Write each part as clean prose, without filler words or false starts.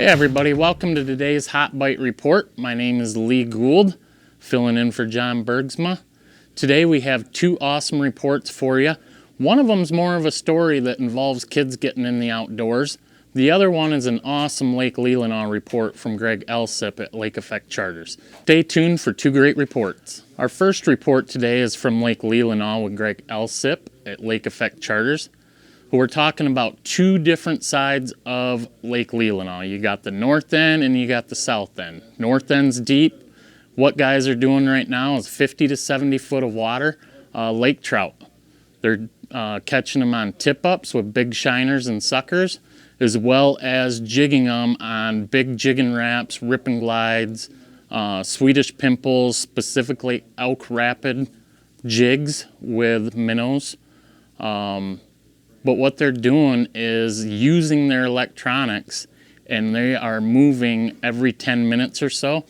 everybody, welcome to today's Hot Bite Report. My name is Lee Gould, filling in for John Bergsma. Today we have two awesome reports for you. One of them is more of a story that involves kids getting in the outdoors. The other one is an awesome Lake Leelanau report from Greg Elsip at Lake Effect Charters. Stay tuned for two great reports. Our first report today is from Lake Leelanau with Greg Elsip at Lake Effect Charters, who we're talking about two different sides of Lake Leelanau. You got the north end and you got the south end. North end's deep. What guys are doing right now is 50 to 70 foot of water, lake trout. They're catching them on tip-ups with big shiners and suckers, as well as jigging them on big jigging wraps, rip and glides, Swedish pimples, specifically elk rapid jigs with minnows. But what they're doing is using their electronics, and they are moving every 10 minutes or so.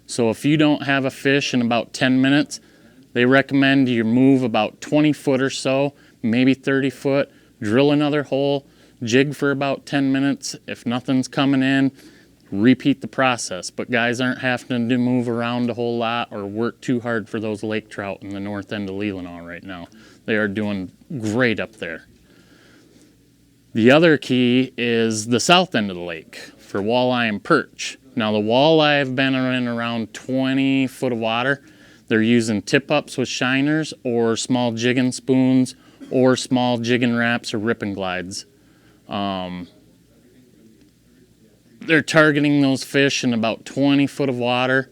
So if you don't have a fish in about 10 minutes, they recommend you move about 20 foot or so, maybe 30 foot, drill another hole, jig for about 10 minutes. If nothing's coming in, repeat the process. But guys aren't having to move around a whole lot or work too hard for those lake trout in the north end of Leelanau right now. They are doing great up there. The other key is the south end of the lake for walleye and perch. Now the walleye have been in around 20 foot of water. They're using tip-ups with shiners or small jigging spoons or small jigging wraps or rip and glides. They're targeting those fish in about 20 foot of water.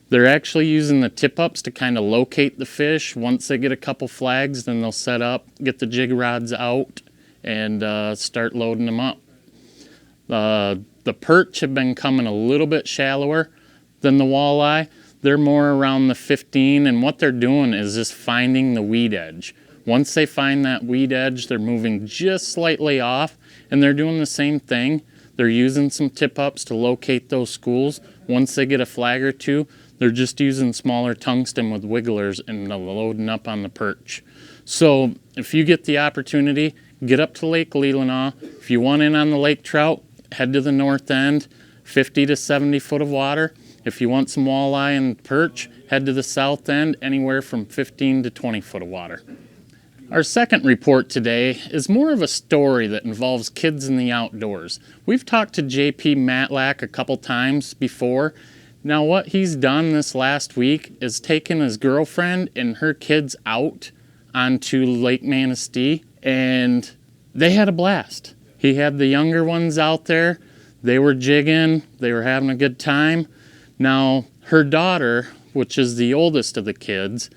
They're actually using the tip-ups to kind of locate the fish. Once they get a couple flags, then they'll set up, get the jig rods out, and start loading them up. The perch have been coming a little bit shallower than the walleye. They're more around the 15, and what they're doing is just finding the weed edge. Once they find that weed edge, they're moving just slightly off, and they're doing the same thing. They're using some tip-ups to locate those schools. Once they get a flag or two, they're just using smaller tungsten with wigglers and loading up on the perch. So if you get the opportunity, get up to Lake Leelanau. If you want in on the lake trout, head to the north end, 50 to 70 foot of water. If you want some walleye and perch, head to the south end, anywhere from 15 to 20 foot of water. Our second report today is more of a story that involves kids in the outdoors. We've talked to JP Matlack a couple times before. Now what he's done this last week is taken his girlfriend and her kids out onto Lake Manistee, and they had a blast. He had the younger ones out there. They were jigging. They were having a good time. Now, her daughter, which is the oldest of the kids,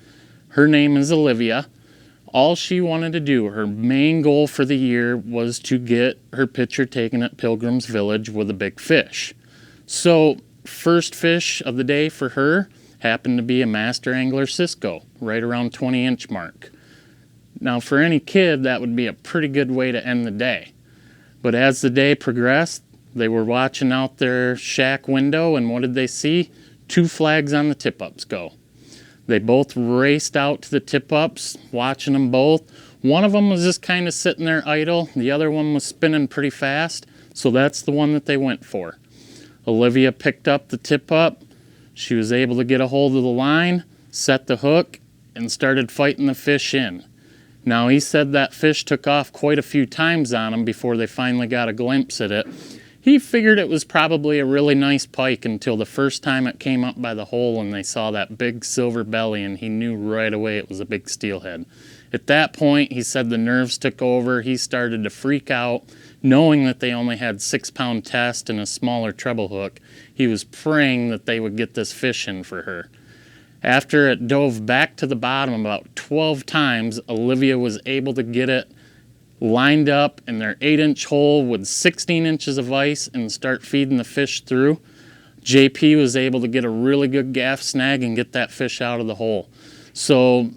her name is Olivia. All she wanted to do, her main goal for the year, was to get her picture taken at Pilgrim's Village with a big fish. So, first fish of the day for her happened to be a master angler Cisco, right around 20-inch mark. Now, for any kid, that would be a pretty good way to end the day. But as the day progressed, they were watching out their shack window, and what did they see? 2 flags on the tip-ups go. They both raced out to the tip-ups, watching them both. One of them was just kind of sitting there idle. The other one was spinning pretty fast, so that's the one that they went for. Olivia picked up the tip-up. She was able to get a hold of the line, set the hook, and started fighting the fish in. Now, he said that fish took off quite a few times on him before they finally got a glimpse at it. He figured it was probably a really nice pike until the first time it came up by the hole and they saw that big silver belly, and he knew right away it was a big steelhead. At that point, he said the nerves took over. He started to freak out, knowing that they only had 6-pound test and a smaller treble hook. He was praying that they would get this fish in for her. After it dove back to the bottom about 12 times, Olivia was able to get it lined up in their 8-inch hole with 16 inches of ice and start feeding the fish through. JP was able to get a really good gaff snag and get that fish out of the hole. So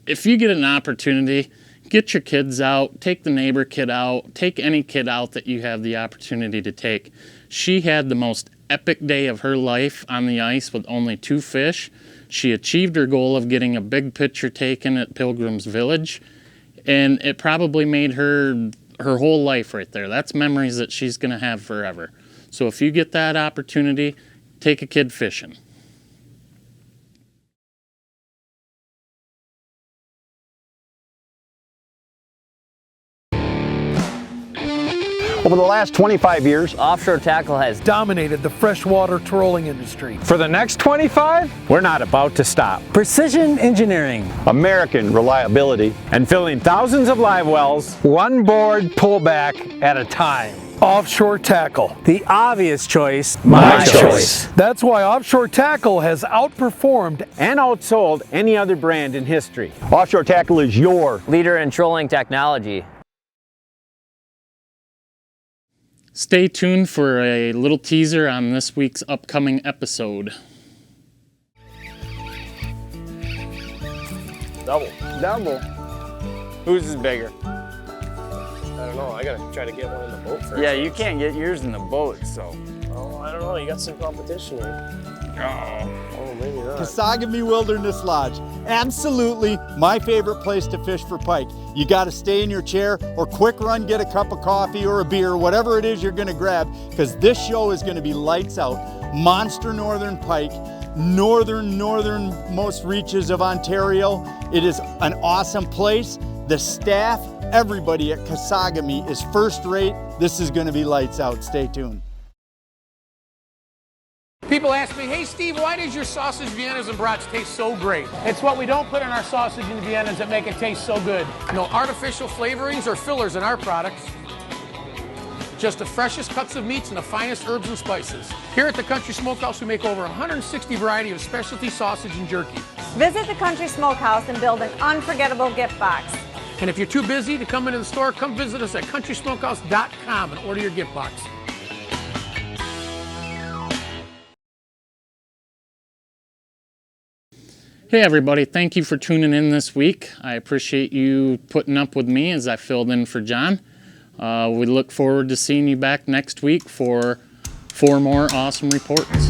if you get an opportunity, get your kids out, take the neighbor kid out, take any kid out that you have the opportunity to take. She had the most epic day of her life on the ice with only 2 fish. She achieved her goal of getting a big picture taken at Pilgrim's Village, and it probably made her whole life right there. That's memories that she's going to have forever. So if you get that opportunity, take a kid fishing. Over the last 25 years, offshore tackle has dominated the freshwater trolling industry. For the next 25, we're not about to stop. Precision engineering, American reliability, And filling thousands of live wells, one board pullback at a time. Offshore tackle. the obvious choice, My choice. That's why offshore tackle has outperformed And outsold any other brand in history. offshore tackle is your leader in trolling technology. Stay tuned for a little teaser on this week's upcoming episode. Double. Whose is bigger? I don't know. I gotta try to get one in the boat first. Yeah, you can't get yours in the boat, so. Oh, I don't know. You got some competition here. Oh, maybe not. Kesagami Wilderness Lodge. Absolutely my favorite place to fish for pike. You got to stay in your chair or quick run, get a cup of coffee or a beer, whatever it is you're going to grab, because this show is going to be lights out. Monster northern pike, northernmost reaches of Ontario. It is an awesome place. The staff, everybody at Kesagami is first rate. This is going to be lights out. Stay tuned. People ask me, hey Steve, why does your sausage, Viennas, and brats taste so great? It's what we don't put in our sausage and Viennas that make it taste so good. No artificial flavorings or fillers in our products. Just the freshest cuts of meats and the finest herbs and spices. Here at the Country Smokehouse, we make over 160 variety of specialty sausage and jerky. Visit the Country Smokehouse and build an unforgettable gift box. And if you're too busy to come into the store, come visit us at countrysmokehouse.com and order your gift box. Hey everybody, thank you for tuning in this week. I appreciate you putting up with me as I filled in for John. We look forward to seeing you back next week for 4 more awesome reports.